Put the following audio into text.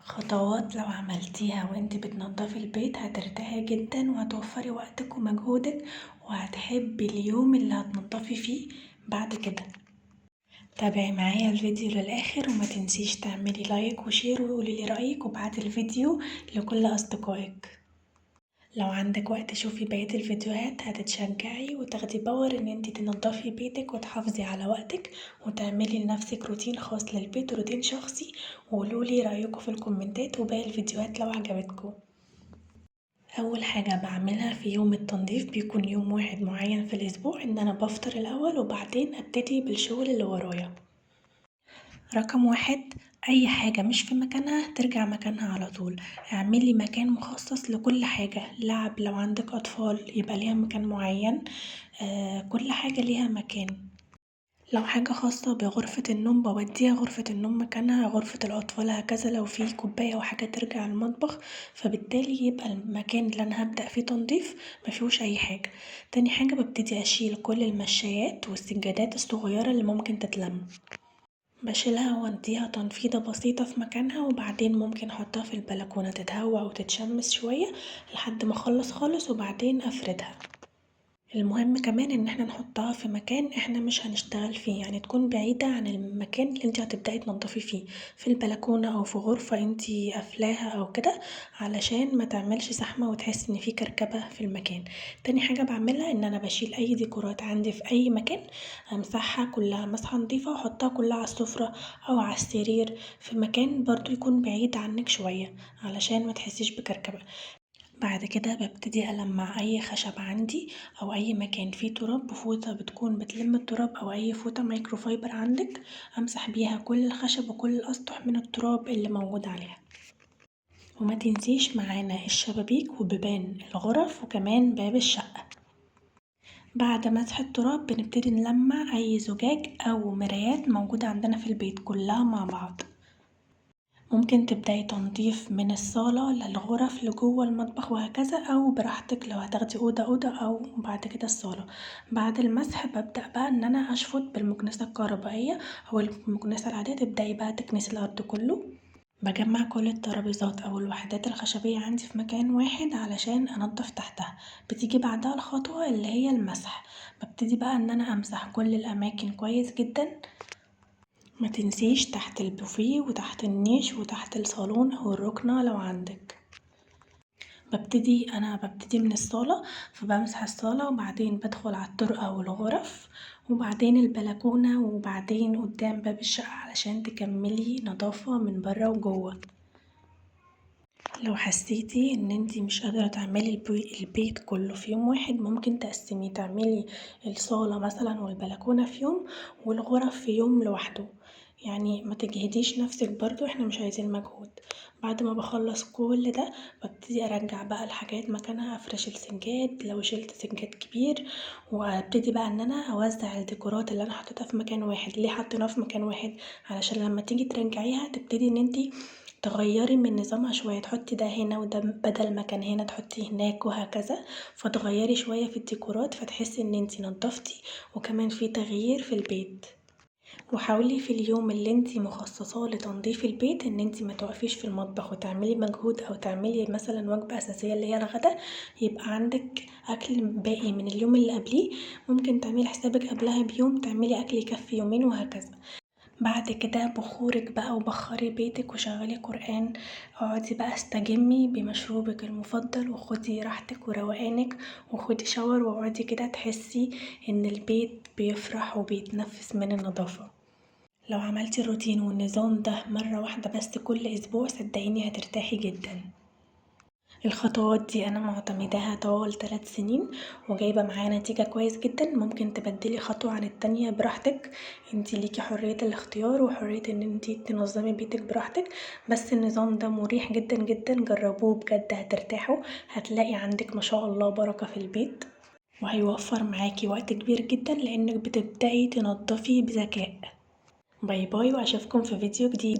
خطوات لو عملتيها وانتي بتنضفي البيت هترتاحي جدا وهتوفري وقتك ومجهودك وهتحبي اليوم اللي هتنضفي فيه بعد كده. تابعي معايا الفيديو للآخر وما تنسيش تعملي لايك وشير وقوليلي رأيك وابعتي الفيديو لكل أصدقائك. لو عندك وقت شوفي بقية الفيديوهات هتتشجعي وتاخدي باور ان انتي تنضفي بيتك وتحافظي على وقتك وتعملي لنفسك روتين خاص للبيت، روتين شخصي، وقولولي رأيكم في الكومنتات وباقي الفيديوهات لو عجبتكم. اول حاجة بعملها في يوم التنظيف بيكون يوم واحد معين في الاسبوع ان انا بفطر الاول وبعدين ابتدي بالشغل اللي ورايا. رقم واحد، اي حاجة مش في مكانها ترجع مكانها على طول. اعملي مكان مخصص لكل حاجة، لعب لو عندك اطفال يبقى ليها مكان معين. كل حاجة ليها مكان. لو حاجة خاصة بغرفة النوم بوديها غرفة النوم مكانها، غرفة الأطفال هكذا. لو في كوباية أو حاجة ترجع المطبخ، فبالتالي يبقى المكان اللي أنا هبدأ فيه تنظيف مفيهوش أي حاجة. تاني حاجة ببتدي أشيل كل المشايات والسجادات الصغيرة اللي ممكن تتلم، بشيلها واديها تنفيضة بسيطة في مكانها، وبعدين ممكن احطها في البلكونة تتهوى او تتشمس شوية لحد ما اخلص خالص وبعدين افردها. المهم كمان ان احنا نحطها في مكان احنا مش هنشتغل فيه، يعني تكون بعيدة عن المكان اللي انت هتبدأي تنضفي فيه، في البلكونة او في غرفة انت قافلاها او كده، علشان ما تعملش زحمة وتحس ان في كركبة في المكان. تاني حاجة بعملها ان انا بشيل اي ديكورات عندي في اي مكان، امسحها كلها مسحة نضيفة واحطها كلها على السفرة او على السرير في مكان برضو يكون بعيد عنك شوية علشان ما تحسيش بكركبة. بعد كده ببتدي ألمع أي خشب عندي أو أي مكان فيه تراب بفوطة بتكون بتلم التراب أو أي فوطة مايكروفايبر عندك، أمسح بيها كل الخشب وكل الأسطح من التراب اللي موجود عليها. وما تنسيش معانا الشبابيك وبيبان الغرف وكمان باب الشقة. بعد مسح التراب بنبتدي نلمع أي زجاج أو مرايات موجودة عندنا في البيت كلها مع بعض. ممكن تبدأي تنظيف من الصالة للغرف لجوه المطبخ وهكذا، أو براحتك لو هتاخدي أوضة أوضة أو بعد كده الصالة. بعد المسح ببدأ بقى إن أنا أشفط بالمكنسة الكهربائية أو المكنسة العادية، تبدأي بقى تكنسي الأرض كله. بجمع كل الترابيزات أو الوحدات الخشبية عندي في مكان واحد علشان أنضف تحتها. بتيجي بعدها الخطوة اللي هي المسح، ببتدي بقى إن أنا أمسح كل الأماكن كويس جدا. ما تنسيش تحت البوفيه وتحت النيش وتحت الصالون او الركنة لو عندك. ببتدي من الصالة، فبمسح الصالة وبعدين بدخل على الطرقة والغرف وبعدين البلكونة وبعدين قدام باب الشقة علشان تكملي نظافة من برا وجوه. لو حسيتي ان انتي مش قادرة تعملي البيت كله في يوم واحد، ممكن تقسمي، تعملي الصالة مثلا والبلكونة في يوم والغرف في يوم لوحده، يعني ما تجهديش نفسك برضو، احنا مش عايزين مجهود. بعد ما بخلص كل ده ببتدي ارجع بقى الحاجات مكانها، افرش السجاد لو شلت سجاد كبير، وابتدي بقى ان انا اوزع الديكورات اللي انا حطيتها في مكان واحد. ليه حطيناها في مكان واحد؟ علشان لما تيجي ترجعيها تبتدي ان انتي تغيري من نظامها شوية، تحطي ده هنا وده بدل ما كان هنا تحطيه هناك وهكذا، فتغيري شوية في الديكورات فتحسي ان انتي نضفتي وكمان في تغيير في البيت. وحاولي في اليوم اللي انتي مخصصاه لتنظيف البيت ان انتي ما توقفيش في المطبخ وتعملي مجهود او تعملي مثلا وجبة اساسية اللي هي الغدا، يبقى عندك اكل باقي من اليوم اللي قبليه، ممكن تعملي حسابك قبلها بيوم تعملي اكل يكفي يومين وهكذا. بعد كده بخورك بقى وبخري بيتك وشغلي قرآن، اقعدي بقى استجمي بمشروبك المفضل وخدي راحتك وروقانك وخدي شاور واقعدي كده تحسي ان البيت بيفرح وبيتنفس من النظافة. لو عملتي الروتين والنظام ده مرة واحدة بس كل اسبوع صدقيني هترتاحي جدا. الخطوات دي انا معتمداها طوال 3 سنين وجايبة معايا نتيجة كويس جدا. ممكن تبدلي خطوة عن التانية براحتك، انتي ليكي حرية الاختيار وحرية ان انتي تنظمي بيتك براحتك، بس النظام ده مريح جدا جدا، جربوه بجد هترتاحوا، هتلاقي عندك ما شاء الله بركة في البيت، وهيوفر معاكي وقت كبير جدا لانك بتبدأي تنظفي بذكاء. باي باي واشوفكم في فيديو جديد.